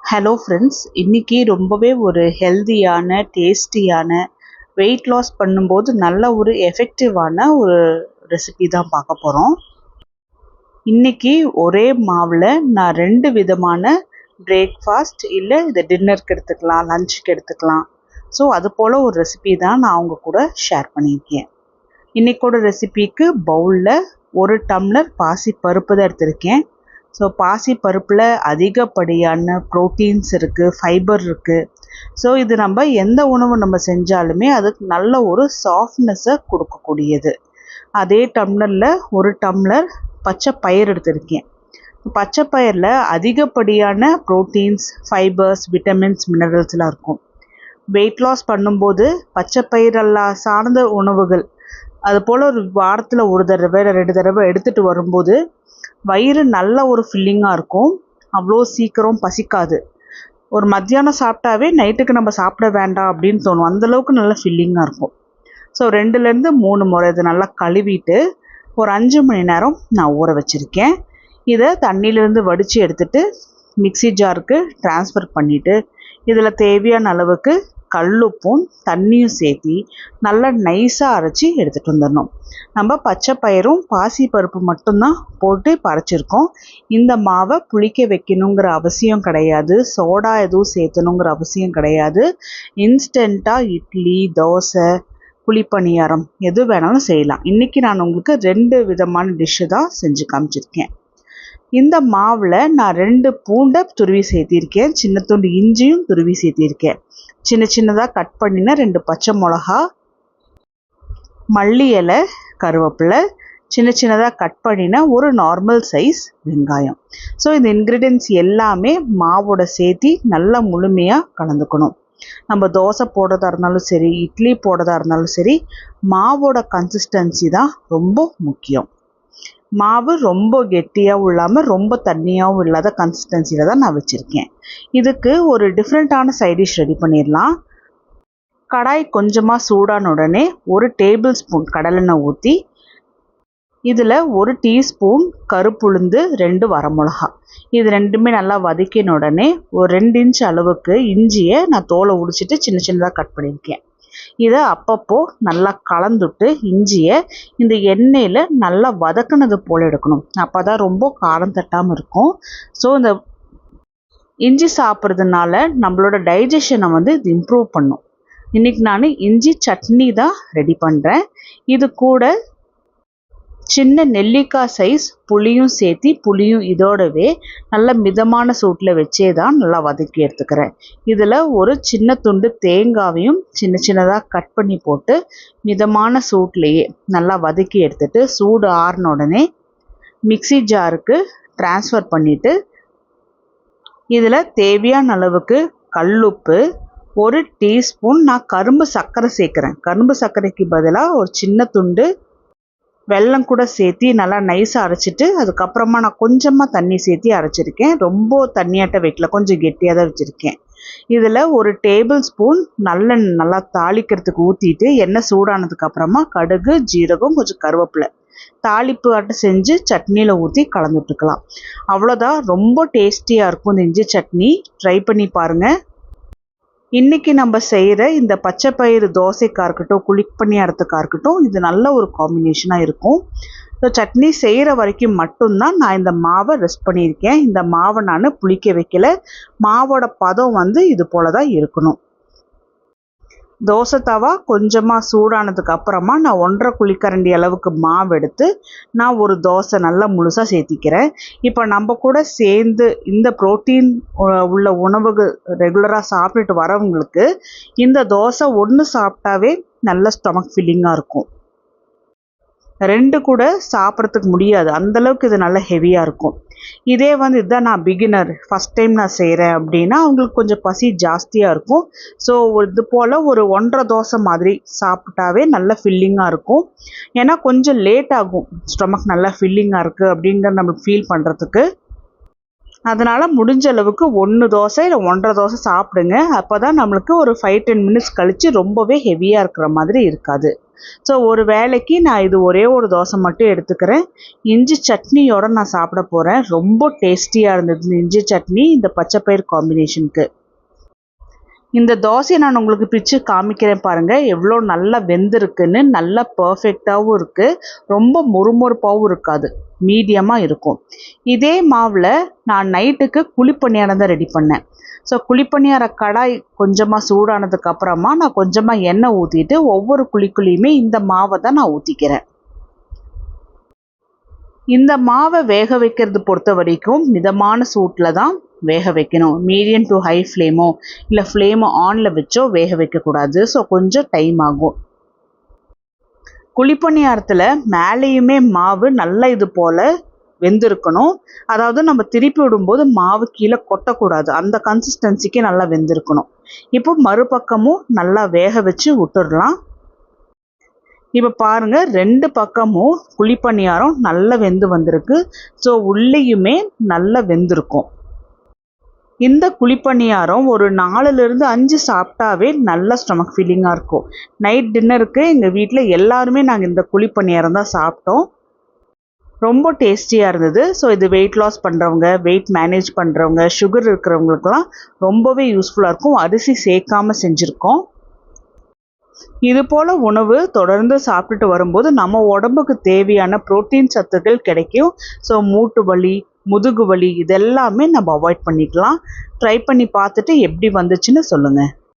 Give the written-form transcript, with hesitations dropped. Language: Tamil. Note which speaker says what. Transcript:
Speaker 1: ஹலோ ஃப்ரெண்ட்ஸ், இன்றைக்கி ரொம்பவே ஒரு ஹெல்தியான டேஸ்டியான வெயிட் லாஸ் பண்ணும்போது நல்ல ஒரு எஃபெக்டிவான ஒரு ரெசிபி தான் பார்க்க போகிறோம். இன்றைக்கி ஒரே மாவில் நான் 2 விதமான பிரேக்ஃபாஸ்ட் இல்லை இதை டின்னருக்கு எடுத்துக்கலாம், லஞ்சுக்கு எடுத்துக்கலாம். ஸோ அது போல் ஒரு ரெசிபி தான் நான் அவங்க கூட ஷேர் பண்ணியிருக்கேன். இன்றைக்கோட ரெசிபிக்கு பவுலில் 1 டம்ளர் பாசி பருப்பு தான் எடுத்திருக்கேன். ஸோ பாசி பருப்பில் அதிகப்படியான ப்ரோட்டீன்ஸ் இருக்குது, ஃபைபர் இருக்குது. ஸோ இது நம்ம எந்த உணவு நம்ம செஞ்சாலுமே அதுக்கு நல்ல ஒரு சாஃப்ட்னஸை கொடுக்கக்கூடியது. அதே டம்ளரில் 1 டம்ளர் பச்சை பயிர் எடுத்திருக்கேன். பச்சை பயிரில் அதிகப்படியான ப்ரோட்டீன்ஸ், ஃபைபர்ஸ், விட்டமின்ஸ், மினரல்ஸ்லாம் இருக்கும். வெயிட் லாஸ் பண்ணும்போது பச்சை பயிரெல்லாம் சார்ந்த உணவுகள் அது போல் ஒரு வாரத்தில் 1 தடவை 2 தடவை எடுத்துகிட்டு வரும்போது வயிறு நல்ல ஒரு ஃபில்லிங்காக இருக்கும். அவ்வளோ சீக்கிரம் பசிக்காது. ஒரு மத்தியானம் சாப்பிட்டாவே நைட்டுக்கு நம்ம சாப்பிட வேண்டாம் அப்படின்னு தோணும். அந்தளவுக்கு நல்ல ஃபில்லிங்காக இருக்கும். ஸோ 2லேருந்து 3 முறை இதை நல்லா கழுவிட்டு ஒரு 5 மணி நேரம் நான் ஊற வச்சுருக்கேன். இதை தண்ணியிலேருந்து வடித்து எடுத்துகிட்டு மிக்ஸி ஜாருக்கு ட்ரான்ஸ்ஃபர் பண்ணிவிட்டு இதில் தேவையான அளவுக்கு கல்லுப்பும் தண்ணியும் சேர்த்தி நல்லா நைஸாக அரைச்சி எடுத்துகிட்டு வந்துடணும். நம்ம பச்சை பயிரும் பாசி பருப்பு மட்டும்தான் போட்டு அரைச்சிருக்கோம். இந்த மாவை புளிக்க வைக்கணுங்கிற அவசியம் கிடையாது, சோடா எதுவும் சேர்த்தணுங்கிற அவசியம் கிடையாது. இன்ஸ்டண்ட்டாக இட்லி, தோசை, குழிப்பணியாரம் எது வேணாலும் செய்யலாம். இன்றைக்கி நான் உங்களுக்கு 2 விதமான டிஷ்ஷு தான் செஞ்சு காமிச்சிருக்கேன். இந்த மாவில் நான் 2 பூண்டை துருவி சேர்த்திருக்கேன், சின்ன துண்டு இஞ்சியும் துருவி சேர்த்திருக்கேன். சின்ன சின்னதாக கட் பண்ணின 2 பச்சை மிளகா, மல்லி இலை, கருவேப்பிலை, சின்ன சின்னதாக கட் பண்ணின ஒரு நார்மல் சைஸ் வெங்காயம். ஸோ இந்த இன்க்ரீடியன்ட்ஸ் எல்லாமே மாவோட சேர்த்தி நல்லா முழுமையாக கலந்துக்கணும். நம்ம தோசை போடுறதா இருந்தாலும் சரி, இட்லி போடுறதா இருந்தாலும் சரி, மாவோட கன்சிஸ்டன்சி தான் ரொம்ப முக்கியம். மாவு ரொம்ப கெட்டியாகவும் இல்லாமல் ரொம்ப தண்ணியாகவும் இல்லாத கன்சிஸ்டன்சியில் தான் நான் வச்சுருக்கேன். இதுக்கு ஒரு டிஃப்ரெண்ட்டான சைட் டிஷ் ரெடி பண்ணிடலாம். கடாய் கொஞ்சமாக சூடான உடனே 1 டேபிள் ஸ்பூன் கடலெண்ணெய் ஊற்றி இதில் 1 டீஸ்பூன் கருப்புளுந்து, 2 வரமிளகா, இது 2மே நல்லா வதக்கின உடனே ஒரு 2 இன்ச் அளவுக்கு இஞ்சியை நான் தோலை உடிச்சிட்டு சின்ன சின்னதாக கட் பண்ணியிருக்கேன். இதை அப்பப்போ நல்லா கலந்துட்டு இஞ்சியை இந்த எண்ணெயில் நல்லா வதக்கினது போல் எடுக்கணும். அப்போ தான் ரொம்ப காரம் தட்டாமல் இருக்கும். ஸோ இந்த இஞ்சி சாப்பிட்றதுனால நம்மளோட டைஜஷனை இது இம்ப்ரூவ் பண்ணும். இன்றைக்கி நான் இஞ்சி சட்னி தான் ரெடி பண்ணுறேன். இது கூட சின்ன நெல்லிக்காய் சைஸ் புளியும் சேர்த்தி புளியும் இதோடவே நல்ல மிதமான சூட்டில் வச்சே தான் நல்லா வதக்கி எடுத்துக்கிறேன். இதில் ஒரு சின்ன துண்டு தேங்காவையும் சின்ன சின்னதாக கட் பண்ணி போட்டு மிதமான சூட்லேயே நல்லா வதக்கி எடுத்துட்டு சூடு ஆறின உடனே மிக்ஸி ஜாருக்கு ட்ரான்ஸ்ஃபர் பண்ணிவிட்டு இதில் தேவையான அளவுக்கு கல்லுப்பு, 1 டீஸ்பூன் நான் கரும்பு சர்க்கரை சேர்க்குறேன். கரும்பு சர்க்கரைக்கு பதிலாக ஒரு சின்ன துண்டு வெல்லம் கூட சேர்த்தி நல்லா நைஸாக அரைச்சிட்டு அதுக்கப்புறமா நான் கொஞ்சமாக தண்ணி சேர்த்தி அரைச்சிருக்கேன். ரொம்ப தண்ணியாட்ட வைக்கல, கொஞ்சம் கெட்டியாக தான் வச்சுருக்கேன். இதில் 1 டேபிள் ஸ்பூன் நல்லெண்ணெய் நல்லா தாளிக்கிறதுக்கு ஊற்றிட்டு எண்ணெய் சூடானதுக்கப்புறமா கடுகு, ஜீரகம், கொஞ்சம் கருவேப்பிலை தாளிப்பு ஆட்ட செஞ்சு சட்னியில் ஊற்றி கலந்துட்டுக்கலாம். அவ்வளோதான், ரொம்ப டேஸ்டியாக இருக்கும் இந்த இஞ்சி சட்னி. ட்ரை பண்ணி பாருங்கள். இன்றைக்கி நம்ம செய்கிற இந்த பச்சை பயிறு தோசைக்காக இருக்கட்டும், குழிப்பணியாரத்துக்காக இருக்கட்டும், இது நல்ல ஒரு காம்பினேஷனாக இருக்கும். ஸோ சட்னி செய்கிற வரைக்கும் மட்டும்தான் நான் இந்த மாவை ரெஸ்ட் பண்ணியிருக்கேன். இந்த மாவை நான் புளிக்க வைக்கல. மாவோட பதம் இது போல் தான் இருக்கணும். தோசை தவா கொஞ்சமாக சூடானதுக்கு அப்புறமா நான் 1.5 குழிக்கரண்டி அளவுக்கு மாவு எடுத்து நான் ஒரு தோசை நல்லா முழுசாக சேர்த்திக்கிறேன். இப்போ நம்ம கூட சேர்ந்து இந்த ப்ரோட்டீன் உள்ள உணவுகள் ரெகுலராக சாப்பிட்டுட்டு வரவங்களுக்கு இந்த தோசை 1 சாப்பிட்டாவே நல்ல ஸ்டொமக் ஃபில்லிங்காக இருக்கும். 2 கூட சாப்பிட்றதுக்கு முடியாது, அந்தளவுக்கு இது நல்லா ஹெவியாக இருக்கும். இதே இதுதான் நான் பிகினர், ஃபஸ்ட் டைம் நான் செய்கிறேன் அப்படின்னா அவங்களுக்கு கொஞ்சம் பசி ஜாஸ்தியாக இருக்கும். ஸோ இது போல் ஒரு 1.5 தோசை மாதிரி சாப்பிட்டாவே நல்ல ஃபில்லிங்காக இருக்கும். ஏன்னா கொஞ்சம் லேட் ஆகும் ஸ்டொமக் நல்லா ஃபில்லிங்காக இருக்குது அப்படிங்கிற நம்மளுக்கு ஃபீல் பண்ணுறதுக்கு. அதனால் முடிஞ்ச அளவுக்கு 1 தோசை இல்லை 1.5 தோசை சாப்பிடுங்க. அப்போ தான் நம்மளுக்கு ஒரு 5-10 மினிட்ஸ் கழித்து ரொம்பவே ஹெவியாக இருக்கிற மாதிரி இருக்காது. ஸோ ஒரு வேளைக்கு நான் இது ஒரே ஒரு தோசை மட்டும் எடுத்துக்கிறேன். இஞ்சி சட்னியோட நான் சாப்பிட போகிறேன். ரொம்ப டேஸ்டியாக இருந்தது இந்த இஞ்சி சட்னி இந்த பச்சைப்பயிர் காம்பினேஷனுக்கு. இந்த தோசையை நான் உங்களுக்கு பிச்சு காமிக்கிறேன் பாருங்கள், எவ்வளோ நல்லா வெந்திருக்குன்னு. நல்லா பர்ஃபெக்டாகவும் இருக்குது, ரொம்ப மொறுமொறுப்பாகவும் இருக்காது, மீடியமாக இருக்கும். இதே மாவில் நான் நைட்டுக்கு குழிப்பணியாரம் தான் ரெடி பண்ணேன். ஸோ குழிப்பணியார கடாய் கொஞ்சமாக சூடானதுக்கு அப்புறமா நான் கொஞ்சமாக எண்ணெய் ஊற்றிட்டு ஒவ்வொரு குழிக்குழியுமே இந்த மாவை தான் நான் ஊற்றிக்கிறேன். இந்த மாவை வேக வைக்கிறது பொறுத்த வரைக்கும் மிதமான சூட்டில் தான் வேக வைக்கணும். மீடியம் டு ஹை ஃப்ளேமோ இல்லை ஃப்ளேமோ ஆனில் வச்சோ வேக வைக்கக்கூடாது. ஸோ கொஞ்சம் டைம் ஆகும். குழிப்பணியாரத்தில் மேலேயுமே மாவு நல்லா இது போல் வெந்திருக்கணும். அதாவது நம்ம திருப்பி விடும்போது மாவு கீழே கொட்டக்கூடாது, அந்த கன்சிஸ்டன்சிக்கு நல்லா வெந்திருக்கணும். இப்போ மறுபக்கமும் நல்லா வேக வச்சு விட்டுடலாம். இப்போ பாருங்கள், 2 பக்கமும் குழிப்பணியாரம் நல்லா வெந்து வந்திருக்கு. ஸோ உள்ளேயுமே நல்லா வெந்திருக்கும். இந்த குழிப்பணியாரம் ஒரு 4லேருந்து 5 சாப்பிட்டாவே நல்ல ஸ்டொமக் ஃபீலிங்காக இருக்கும். நைட் டின்னருக்கு எங்கள் வீட்டில் எல்லாருமே நாங்கள் இந்த குழிப்பணியாரம் தான் சாப்பிட்டோம். ரொம்ப டேஸ்டியாக இருந்தது. ஸோ இது வெயிட் லாஸ் பண்ணுறவங்க, வெயிட் மேனேஜ் பண்ணுறவங்க, சுகர் இருக்கிறவங்களுக்கெல்லாம் ரொம்பவே யூஸ்ஃபுல்லாக இருக்கும். அரிசி சேர்க்காமல் செஞ்சுருக்கோம். இது போல் உணவு தொடர்ந்து சாப்பிட்டுட்டு வரும்போது நம்ம உடம்புக்கு தேவையான புரோட்டீன் சத்துக்கள் கிடைக்கும். ஸோ மூட்டு வலி, முதுகு வலி இதெல்லாமே நம்ம அவாய்ட் பண்ணிக்கலாம். ட்ரை பண்ணி பார்த்துட்டு எப்படி வந்துச்சுன்னு சொல்லுங்கள்.